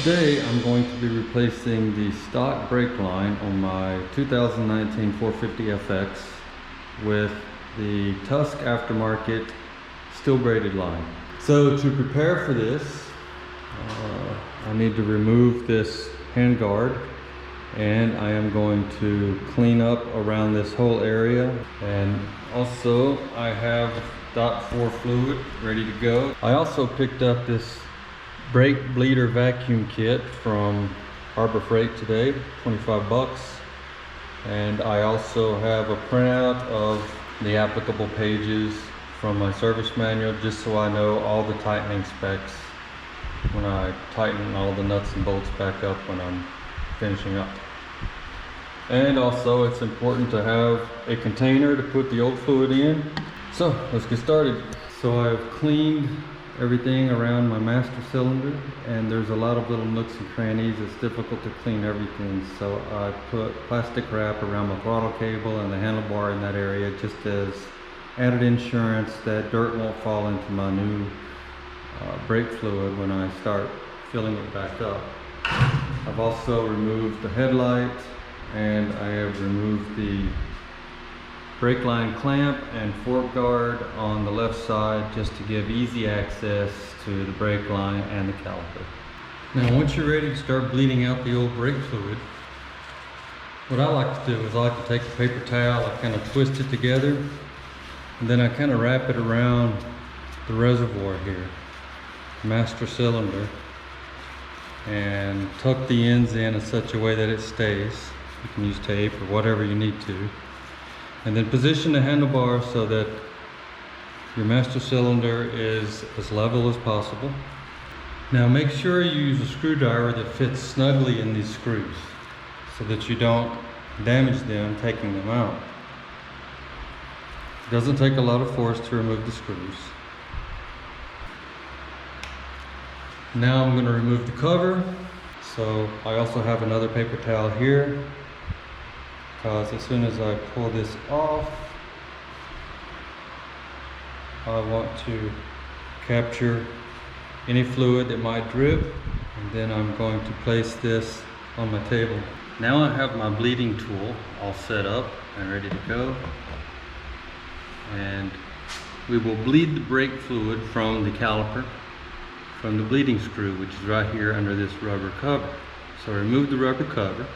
today I'm going to be replacing the stock brake line on my 2019 450FX with the Tusk aftermarket steel braided line. So to prepare for this, I need to remove this hand guard, and I am going to clean up around this whole area. And also I have .4 fluid ready to go. I also picked up this brake bleeder vacuum kit from Harbor Freight today, 25 bucks. And I also have a printout of the applicable pages from my service manual, just so I know all the tightening specs when I tighten all the nuts and bolts back up when I'm finishing up. And also it's important to have a container to put the old fluid in. So let's get started. So I've cleaned everything around my master cylinder, and there's a lot of little nooks and crannies. It's difficult to clean everything, so I put plastic wrap around my throttle cable and the handlebar in that area, just as added insurance that dirt won't fall into my new brake fluid when I start filling it back up. I've also removed the headlight, and I have removed the brake line clamp and fork guard on the left side, just to give easy access to the brake line and the caliper. Now once you're ready to start bleeding out the old brake fluid, what I like to do is I like to take a paper towel, I kind of twist it together, and then I kind of wrap it around the reservoir here, master cylinder, and tuck the ends in such a way that it stays. You can use tape or whatever you need to. And then position the handlebar so that your master cylinder is as level as possible. Now make sure you use a screwdriver that fits snugly in these screws so that you don't damage them taking them out. It doesn't take a lot of force to remove the screws. Now I'm going to remove the cover. So I also have another paper towel here, because as soon as I pull this off, I want to capture any fluid that might drip, and then I'm going to place this on my table. Now I have my bleeding tool all set up and ready to go, and we will bleed the brake fluid from the caliper, from the bleeding screw, which is right here under this rubber cover. So remove the rubber cover,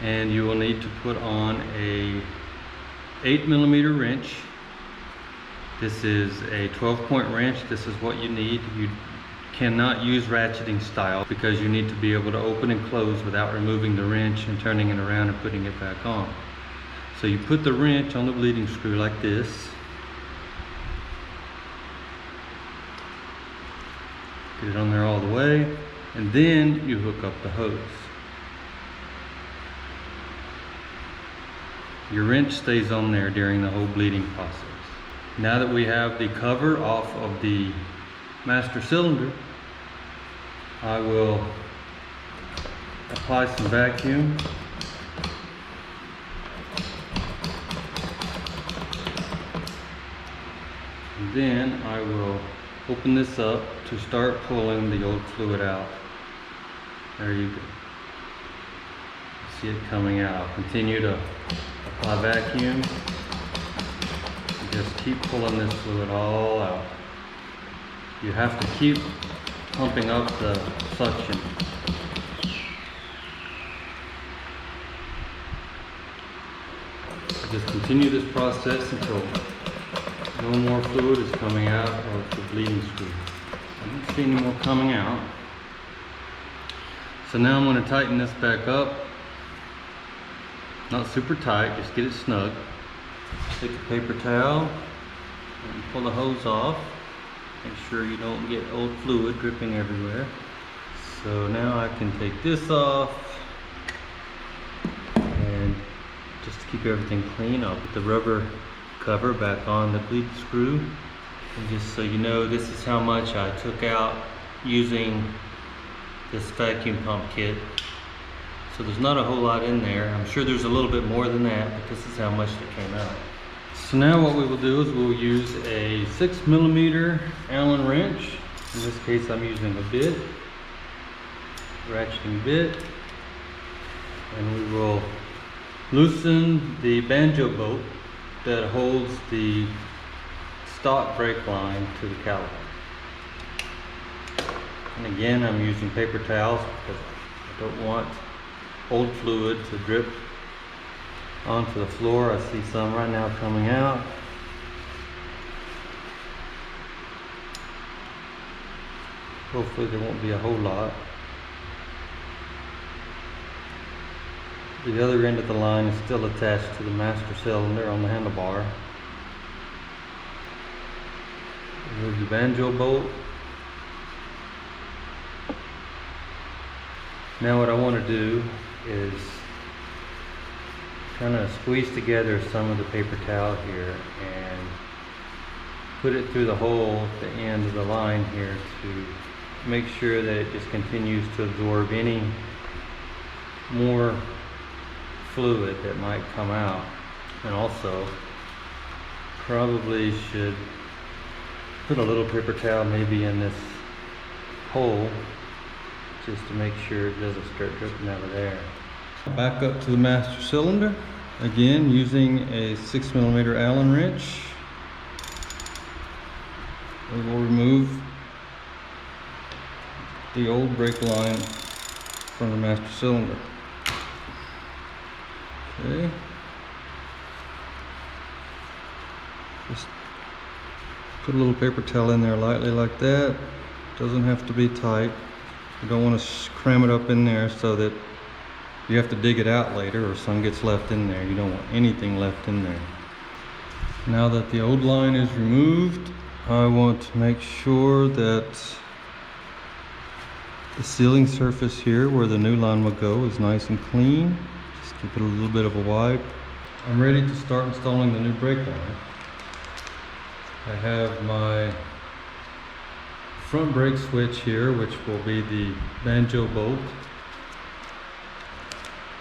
and you will need to put on a 8mm wrench. This is a 12-point wrench. This is what you need. You cannot use ratcheting style, because you need to be able to open and close without removing the wrench and turning it around and putting it back on. So you put the wrench on the bleeding screw like this, get it on there all the way, and then you hook up the hose. Your wrench stays on there during the whole bleeding process. Now that we have the cover off of the master cylinder, I will apply some vacuum. And then I will open this up to start pulling the old fluid out. There you go. See it coming out. I'll continue to apply vacuum. Just keep pulling this fluid all out. You have to keep pumping up the suction. Just continue this process until no more fluid is coming out of the bleeding screw. I don't see any more coming out. So now I'm going to tighten this back up. Not super tight, just get it snug. Take a paper towel and pull the hose off. Make sure you don't get old fluid dripping everywhere. So now I can take this off, and just to keep everything clean, I'll put the rubber cover back on the bleed screw. And just so you know, this is how much I took out using this vacuum pump kit. So there's not a whole lot in there. I'm sure there's a little bit more than that, but this is how much that came out. So now what we will do is we'll use a 6mm Allen wrench. In this case I'm using a bit. ratcheting bit, and we will loosen the banjo bolt that holds the stock brake line to the caliper. And again, I'm using paper towels because I don't want old fluid to drip onto the floor. I see some right now coming out. Hopefully there won't be a whole lot. The other end of the line is still attached to the master cylinder on the handlebar. Remove the banjo bolt. Now what I want to do is kind of squeeze together some of the paper towel here and put it through the hole at the end of the line here to make sure that it just continues to absorb any more fluid that might come out. And also probably should put a little paper towel maybe in this hole just to make sure it doesn't start dripping out of there. Back up to the master cylinder, again using a 6mm Allen wrench. We will remove the old brake line from the master cylinder. Okay. Just put a little paper towel in there lightly like that. Doesn't have to be tight. You don't want to cram it up in there so that you have to dig it out later or some gets left in there. You don't want anything left in there. Now that the old line is removed, I want to make sure that the sealing surface here where the new line will go is nice and clean. Just give it a little bit of a wipe. I'm ready to start installing the new brake line. I have my front brake switch here, which will be the banjo bolt.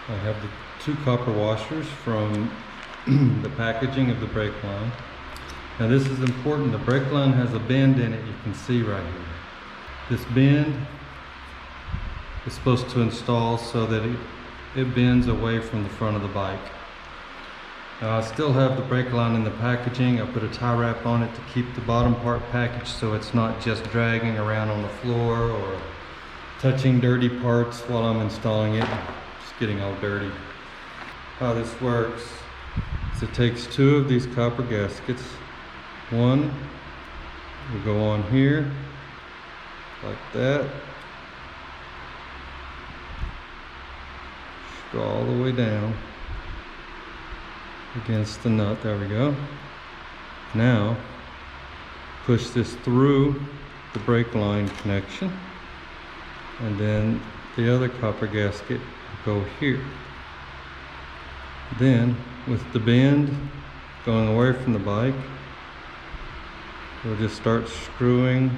I have the 2 copper washers from the packaging of the brake line. Now this is important. The brake line has a bend in it, you can see right here. This bend is supposed to install so that it bends away from the front of the bike. Now I still have the brake line in the packaging. I put a tie wrap on it to keep the bottom part packaged so it's not just dragging around on the floor or touching dirty parts while I'm installing it. Just getting all dirty. How this works is it takes 2 of these copper gaskets. One will go on here like that. Go all the way down against the nut. There we go. Now push this through the brake line connection, and then the other copper gasket will go here. Then with the bend going away from the bike, we'll just start screwing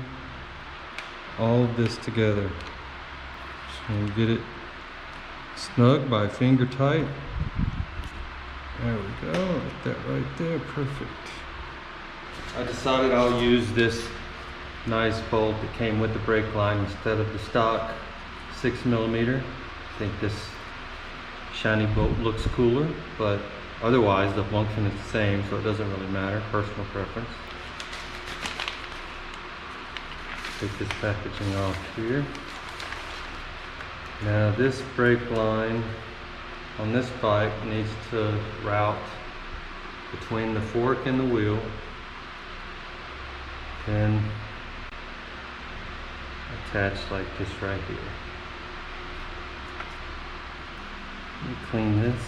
all of this together. So we'll get it snug by finger tight. There we go, like that right there, perfect. I decided I'll use this nice bolt that came with the brake line instead of the stock 6mm. I think this shiny bolt looks cooler, but otherwise the function is the same, so it doesn't really matter, personal preference. Take this packaging off here. Now this brake line on this bike needs to route between the fork and the wheel, then attach like this right here. Let me clean this.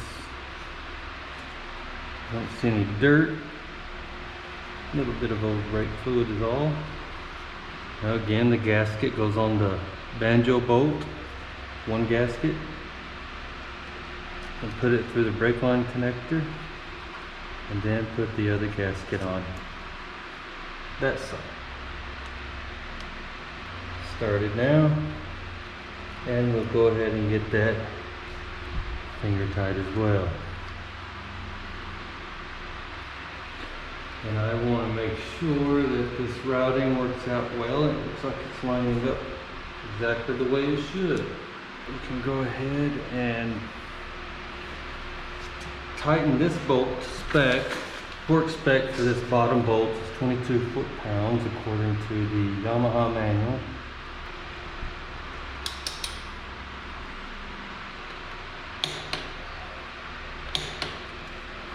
Don't see any dirt. A little bit of old brake fluid is all. Now again, the gasket goes on the banjo bolt, 1 gasket. And put it through the brake line connector, and then put the other gasket on that side. Started now, and we'll go ahead and get that finger tight as well. And I want to make sure that this routing works out well. It looks like it's lining up exactly the way it should. we can go ahead and tighten this bolt spec. Torque spec for this bottom bolt is 22 foot-pounds according to the Yamaha manual.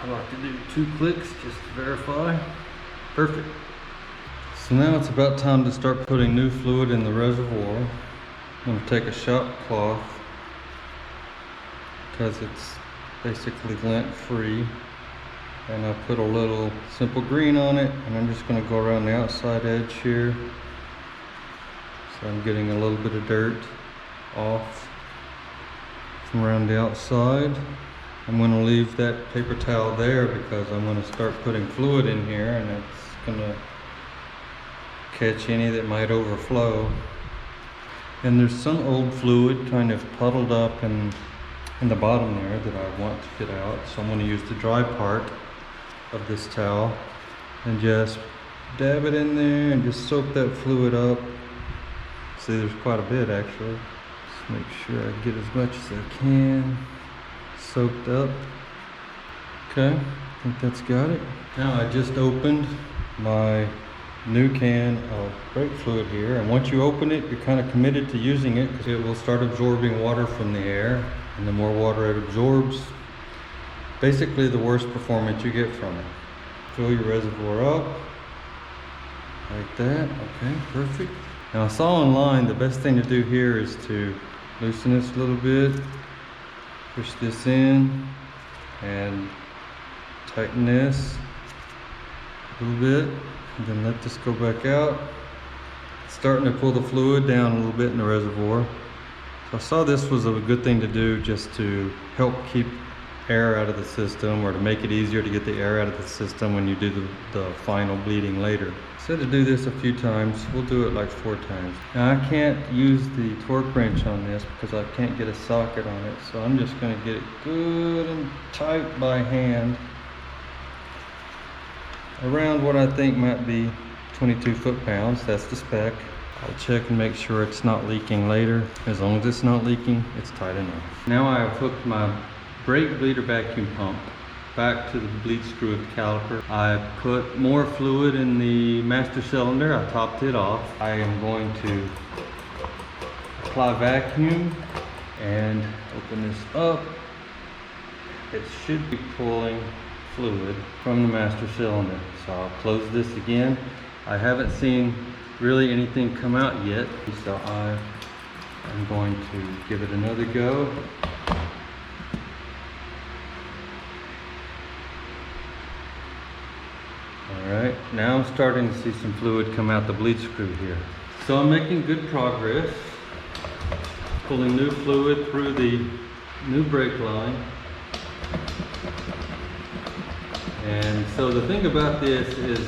I like to do 2 clicks just to verify. Perfect. So now it's about time to start putting new fluid in the reservoir. I'm going to take a shop cloth because it's basically lint free, and I put a little simple green on it, and I'm just going to go around the outside edge here so I'm getting a little bit of dirt off from around the outside. I'm going to leave that paper towel there because I'm going to start putting fluid in here, and it's going to catch any that might overflow. And there's some old fluid kind of puddled up in the bottom there that I want to get out, so I'm going to use the dry part of this towel and just dab it in there and just soak that fluid up. See, there's quite a bit actually. Just make sure I get as much as I can soaked up. Okay, I think that's got it. Now I just opened my new can of brake fluid here, and once you open it, you're kind of committed to using it because it will start absorbing water from the air, and the more water it absorbs, basically the worse performance you get from it. Fill your reservoir up like that. Okay, perfect. Now I saw online the best thing to do here is to loosen this a little bit, push this in, and tighten this a little bit, and then let this go back out. It's starting to pull the fluid down a little bit in the reservoir. So I saw this was a good thing to do just to help keep air out of the system, or to make it easier to get the air out of the system when you do the final bleeding later. Said to do this a few times. We'll do it like 4 times. Now I can't use the torque wrench on this because I can't get a socket on it, so I'm just going to get it good and tight by hand around what I think might be 22 foot-pounds. That's the spec. I'll check and make sure it's not leaking later. As long as it's not leaking, it's tight enough. Now I have hooked my brake bleeder vacuum pump back to the bleed screw of the caliper. I put more fluid in the master cylinder. I topped it off. I am going to apply vacuum and open this up. It should be pulling fluid from the master cylinder. So I'll close this again. I haven't seen really anything come out yet, so I am going to give it another go. Alright, now I'm starting to see some fluid come out the bleed screw here. So I'm making good progress, pulling new fluid through the new brake line. And so the thing about this is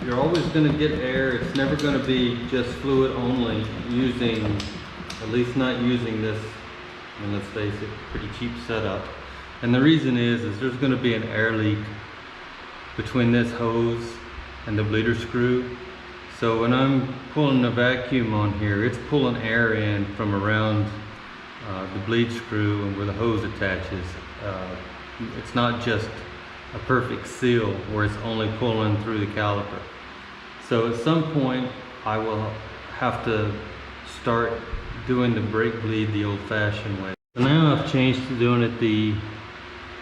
you're always going to get air. It's never going to be just fluid only, using, at least not using this, and let's face it, pretty cheap setup. And the reason is there's going to be an air leak between this hose and the bleeder screw. So when I'm pulling the vacuum on here, it's pulling air in from around the bleed screw and where the hose attaches. It's not just a perfect seal where it's only pulling through the caliper. So at some point I will have to start doing the brake bleed the old-fashioned way. So now I've changed to doing it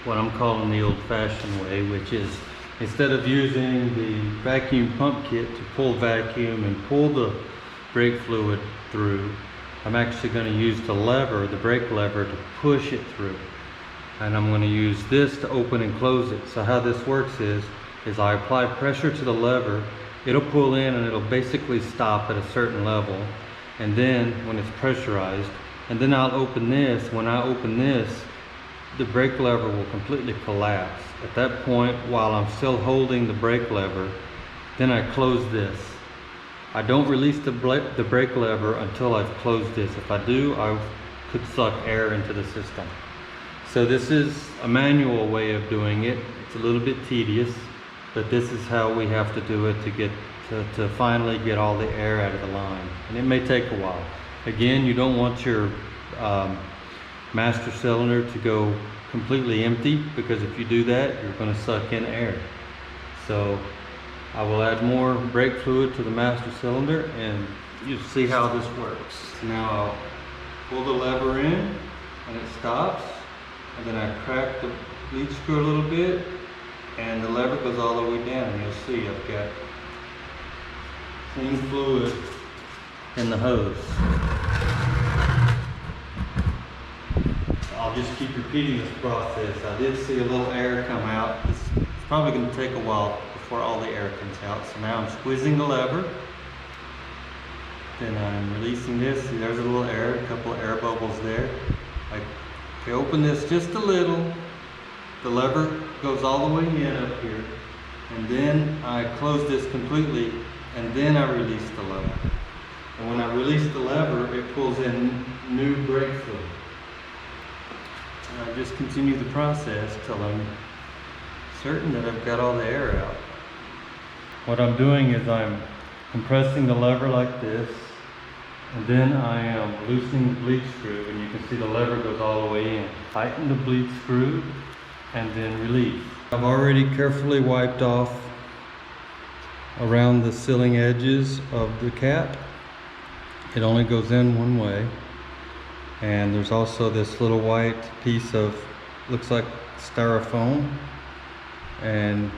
what I'm calling the old-fashioned way, which is instead of using the vacuum pump kit to pull vacuum and pull the brake fluid through, I'm actually going to use the lever, the brake lever, to push it through. And I'm going to use this to open and close it. So how this works is I apply pressure to the lever, it'll pull in and it'll basically stop at a certain level. And then when it's pressurized, and then I'll open this. When I open this, the brake lever will completely collapse. At that point, while I'm still holding the brake lever, then I close this. I don't release the brake lever until I've closed this. If I do, I could suck air into the system. So this is a manual way of doing it. It's a little bit tedious, but this is how we have to do it to finally get all the air out of the line. And it may take a while. Again, you don't want your master cylinder to go completely empty, because if you do that, you're going to suck in air. So I will add more brake fluid to the master cylinder and you'll see how this works. Now I'll pull the lever in and it stops, and then I crack the lead screw a little bit and the lever goes all the way down, and you'll see I've got clean fluid in the hose. I'll just keep repeating this process. I did see a little air come out. It's probably going to take a while before all the air comes out. So now I'm squeezing the lever. Then I'm releasing this. See, there's a little air, a couple of air bubbles there. I open this just a little. The lever goes all the way in up here. And then I close this completely, and then I release the lever. And when I release the lever, it pulls in new brake fluid. And I just continue the process till I'm certain that I've got all the air out. What I'm doing is I'm compressing the lever like this, and then I am loosening the bleed screw, and you can see the lever goes all the way in. Tighten the bleed screw and then release. I've already carefully wiped off around the sealing edges of the cap. It only goes in one way. And there's also this little white piece of, looks like styrofoam. And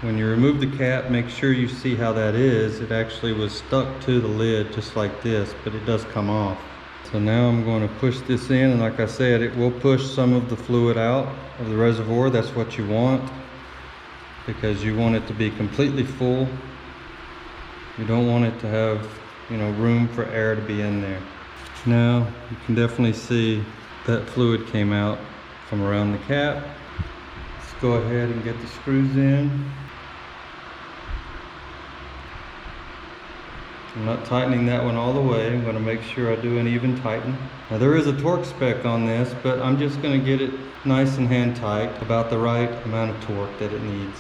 when you remove the cap, make sure you see how that is. It actually was stuck to the lid just like this, but it does come off. So now I'm going to push this in, and like I said, it will push some of the fluid out of the reservoir. That's what you want, because you want it to be completely full. You don't want it to have, you know, room for air to be in there. Now you can definitely see that fluid came out from around the cap. Let's go ahead and get the screws in. I'm not tightening that one all the way. I'm going to make sure I do an even tighten. Now there is a torque spec on this, but I'm just going to get it nice and hand tight, about the right amount of torque that it needs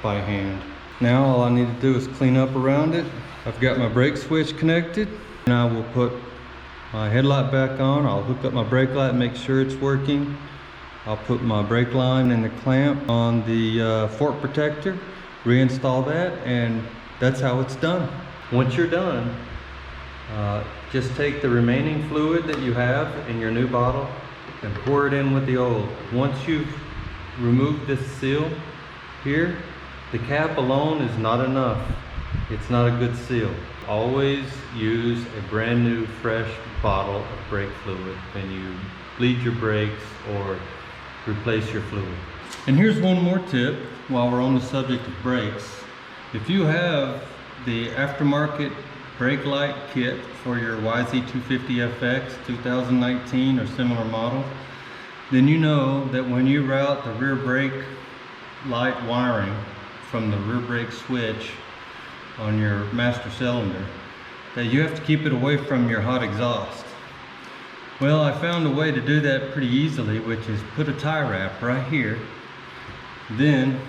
by hand. Now all I need to do is clean up around it. I've got my brake switch connected, and I will put my headlight back on. I'll hook up my brake light and make sure it's working. I'll put my brake line and the clamp on the fork protector, reinstall that, and that's how it's done. Once you're done, just take the remaining fluid that you have in your new bottle and pour it in with the old. Once you've removed this seal here, the cap alone is not enough. It's not a good seal. Always use a brand new fresh bottle of brake fluid when you bleed your brakes or replace your fluid. And here's one more tip while we're on the subject of brakes. If you have the aftermarket brake light kit for your YZ450FX 2019 or similar model, then you know that when you route the rear brake light wiring from the rear brake switch on your master cylinder, that you have to keep it away from your hot exhaust. Well, I found a way to do that pretty easily, which is put a tie wrap right here. Then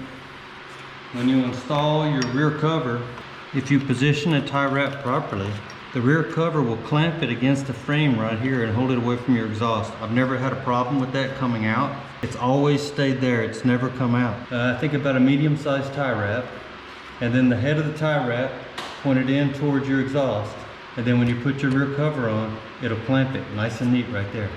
when you install your rear cover, if you position a tie wrap properly, the rear cover will clamp it against the frame right here and hold it away from your exhaust. I've never had a problem with that coming out. It's always stayed there. It's never come out. Think about a medium-sized tie wrap, and then the head of the tie wrap pointed in towards your exhaust. And then when you put your rear cover on, it'll clamp it nice and neat right there.